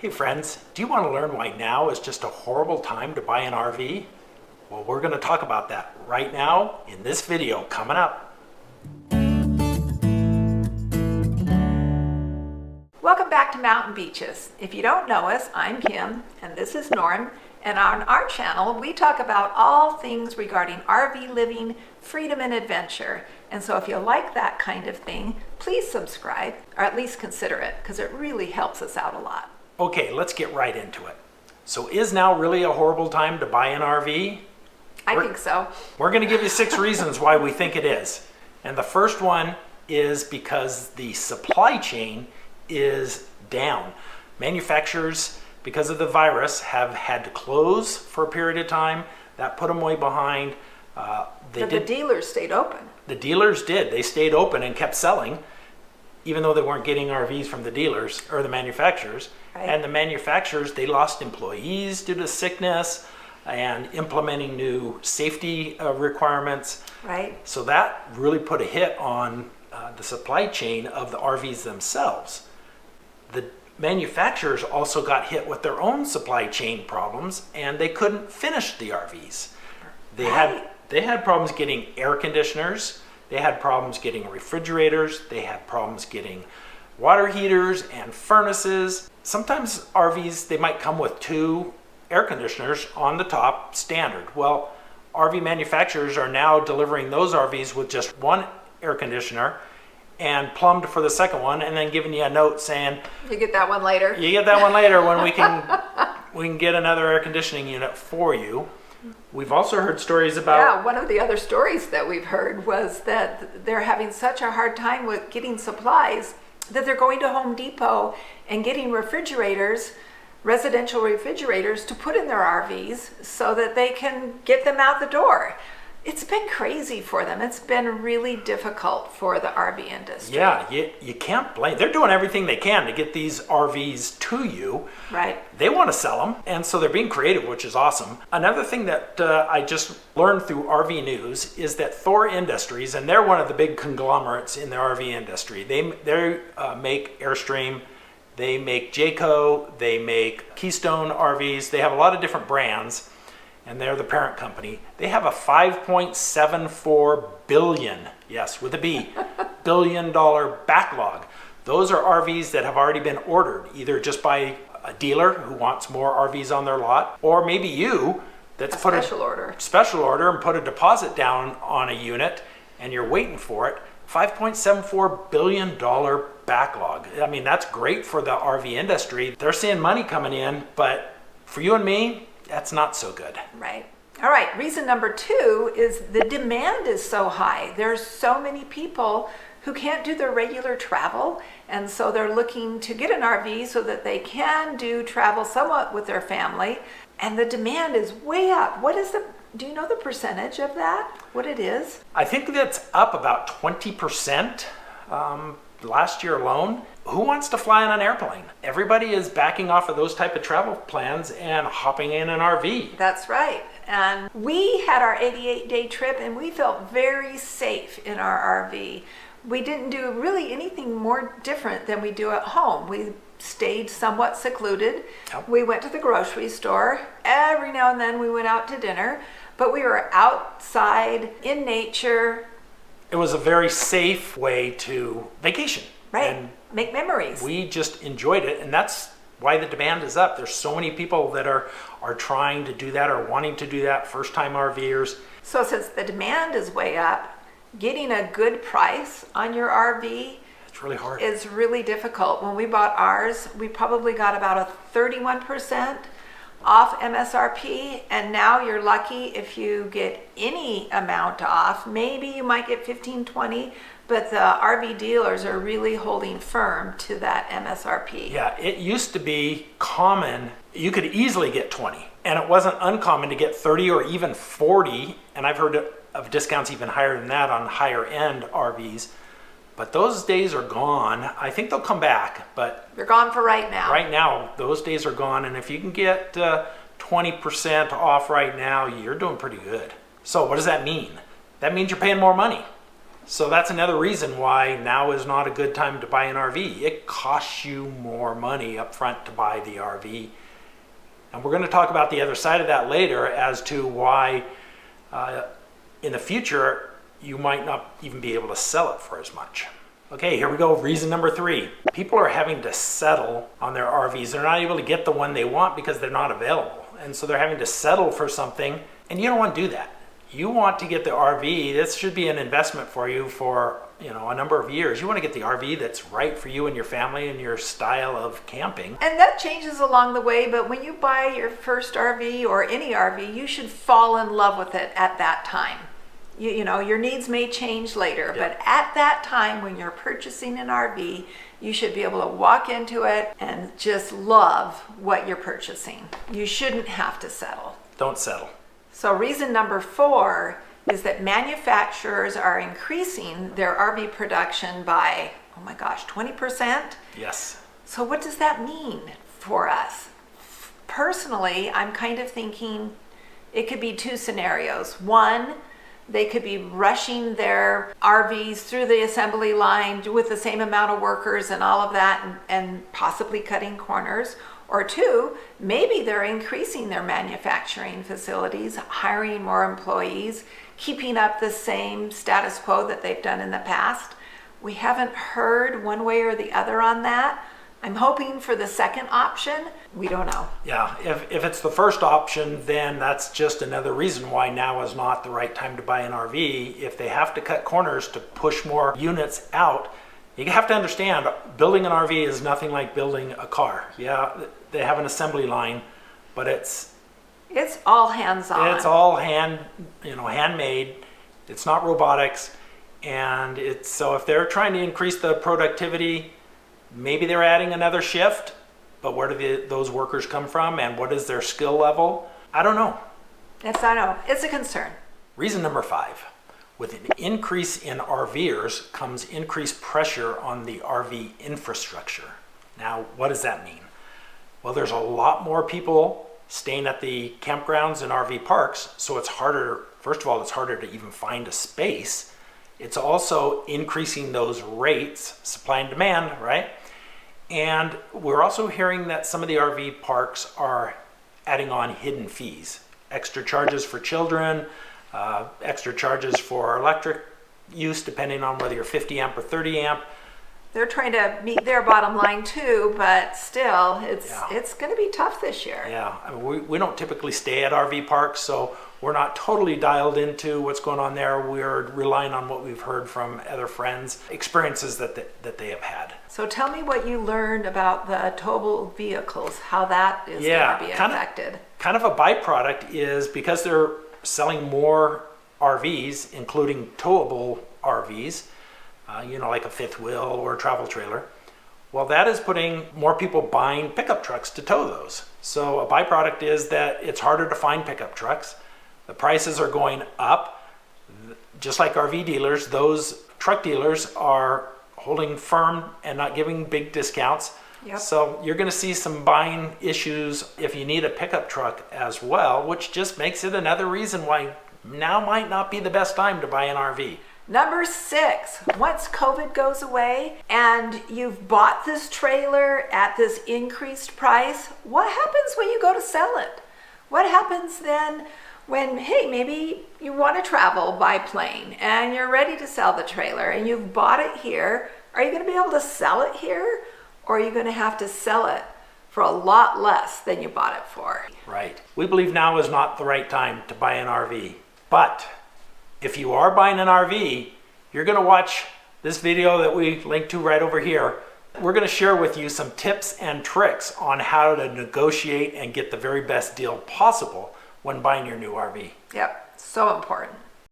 Hey friends, do you want to learn why now is just a horrible time to buy an RV? Well, we're going to talk about that right now in this video coming up. Welcome back to Mountain Beaches. If you don't know us, I'm Kim and this is Norm, and on our channel we talk about all things regarding RV living, freedom and adventure. And so if you like that kind of thing, please subscribe, or at least consider it, because it really helps us out a lot. Okay, let's get right into it. So is now really a horrible time to buy an RV? I think so. We're going to give you 6 reasons why we think it is. And the first one is because the supply chain is down. Manufacturers, because of the virus, have had to close for a period of time. That put them way behind. The dealers stayed open. The dealers did. They stayed open and kept selling, even though they weren't getting RVs from the dealers or the manufacturers. Right. And the manufacturers, they lost employees due to sickness and implementing new safety requirements. Right. So that really put a hit on the supply chain of the RVs themselves. The manufacturers also got hit with their own supply chain problems, and they couldn't finish the RVs. They had problems getting air conditioners. They had problems getting refrigerators. They had problems getting water heaters and furnaces. Sometimes RVs, they might come with 2 air conditioners on the top standard. Well, RV manufacturers are now delivering those RVs with just 1 air conditioner and plumbed for the second one, and then giving you a note saying, you get that one later. You get that one later when we can get another air conditioning unit for you. We've also heard stories about... Yeah, one of the other stories that we've heard was that they're having such a hard time with getting supplies that they're going to Home Depot and getting refrigerators, residential refrigerators, to put in their RVs so that they can get them out the door. It's been crazy for them. It's been really difficult for the RV industry. Yeah, you can't blame. They're doing everything they can to get these RVs to you. Right. They want to sell them, and so they're being creative, which is awesome. Another thing that I just learned through RV News is that Thor Industries, and they're one of the big conglomerates in the RV industry. They make Airstream, they make Jayco, they make Keystone RVs. They have a lot of different brands, and they're the parent company. They have a $5.74 billion, yes, with a B, $1 billion backlog. Those are RVs that have already been ordered, either just by a dealer who wants more RVs on their lot, or maybe you that's put a special order and put a deposit down on a unit and you're waiting for it. $5.74 billion backlog. I mean, that's great for the RV industry. They're seeing money coming in, but for you and me, that's not so good. Right. All right. Reason number 2 is the demand is so high. There's so many people who can't do their regular travel, and so they're looking to get an RV so that they can do travel somewhat with their family, and the demand is way up. Do you know the percentage of that? What it is? I think that's up about 20%. Last year alone. Who wants to fly on an airplane? Everybody is backing off of those type of travel plans and hopping in an RV. That's right. And we had our 88-day trip and we felt very safe in our RV. We didn't do really anything more different than we do at home. We stayed somewhat secluded. Yep. We went to the grocery store. Every now and then we went out to dinner, but we were outside in nature. It was a very safe way to vacation. Right. And make memories. We just enjoyed it, and that's why the demand is up. There's so many people that are trying to do that or wanting to do that, first-time RVers. So since the demand is way up, getting a good price on your RV it's really hard. Is really difficult. When we bought ours, we probably got about a 31% off MSRP, and now you're lucky if you get any amount off. Maybe you might get 15-20, but the RV dealers are really holding firm to that MSRP. Yeah, it used to be common. You could easily get 20, and it wasn't uncommon to get 30 or even 40, and I've heard of discounts even higher than that on higher end RVs. But those days are gone. I think they'll come back, but... They're gone for right now. Right now, those days are gone, and if you can get 20% off right now, you're doing pretty good. So what does that mean? That means you're paying more money. So that's another reason why now is not a good time to buy an RV. It costs you more money up front to buy the RV. And we're going to talk about the other side of that later as to why in the future you might not even be able to sell it for as much. Okay, here we go. Reason number 3. People are having to settle on their RVs. They're not able to get the one they want because they're not available. And so they're having to settle for something, and you don't want to do that. You want to get the RV. This should be an investment for you for, a number of years. You want to get the RV that's right for you and your family and your style of camping. And that changes along the way, but when you buy your first RV or any RV, you should fall in love with it at that time. Your needs may change later, but at that time when you're purchasing an RV, you should be able to walk into it and just love what you're purchasing. You shouldn't have to settle. Don't settle. So reason number 4 is that manufacturers are increasing their RV production by, 20%? Yes. So what does that mean for us? Personally, I'm kind of thinking it could be 2 scenarios. One, they could be rushing their RVs through the assembly line with the same amount of workers and all of that and possibly cutting corners. Or 2, maybe they're increasing their manufacturing facilities, hiring more employees, keeping up the same status quo that they've done in the past. We haven't heard one way or the other on that. I'm hoping for the second option. We don't know. Yeah, if it's the first option, then that's just another reason why now is not the right time to buy an RV. If they have to cut corners to push more units out, you have to understand, building an RV is nothing like building a car. Yeah, they have an assembly line, but it's all hands-on. It's all handmade. It's not robotics, and so if they're trying to increase the productivity, maybe they're adding another shift, but where do those workers come from, and what is their skill level? I don't know. Yes, I know. It's a concern. Reason number 5. With an increase in RVers comes increased pressure on the RV infrastructure. Now, what does that mean? Well, there's a lot more people staying at the campgrounds and RV parks, so it's harder. First of all, it's harder to even find a space. It's also increasing those rates, supply and demand, right? And we're also hearing that some of the RV parks are adding on hidden fees, extra charges for children, extra charges for electric use, depending on whether you're 50 amp or 30 amp. They're trying to meet their bottom line too, but still, it's going to be tough this year. Yeah, I mean, we don't typically stay at RV parks, so we're not totally dialed into what's going on there. We're relying on what we've heard from other friends, experiences that they have had. So tell me what you learned about the towable vehicles, how that is going to be affected. Kind of a byproduct is because they're selling more RVs, including towable RVs, like a fifth wheel or a travel trailer. Well, that is putting more people buying pickup trucks to tow those. So a byproduct is that it's harder to find pickup trucks. The prices are going up. Just like RV dealers, those truck dealers are holding firm and not giving big discounts. Yep. So you're going to see some buying issues if you need a pickup truck as well, which just makes it another reason why now might not be the best time to buy an RV. Number 6, once COVID goes away and you've bought this trailer at this increased price, what happens when you go to sell it? What happens then when, hey, maybe you want to travel by plane and you're ready to sell the trailer and you've bought it here? Are you going to be able to sell it here? Or are you going to have to sell it for a lot less than you bought it for? Right. We believe now is not the right time to buy an RV. But if you are buying an RV, you're going to watch this video that we linked to right over here. We're going to share with you some tips and tricks on how to negotiate and get the very best deal possible when buying your new RV. Yep, so important.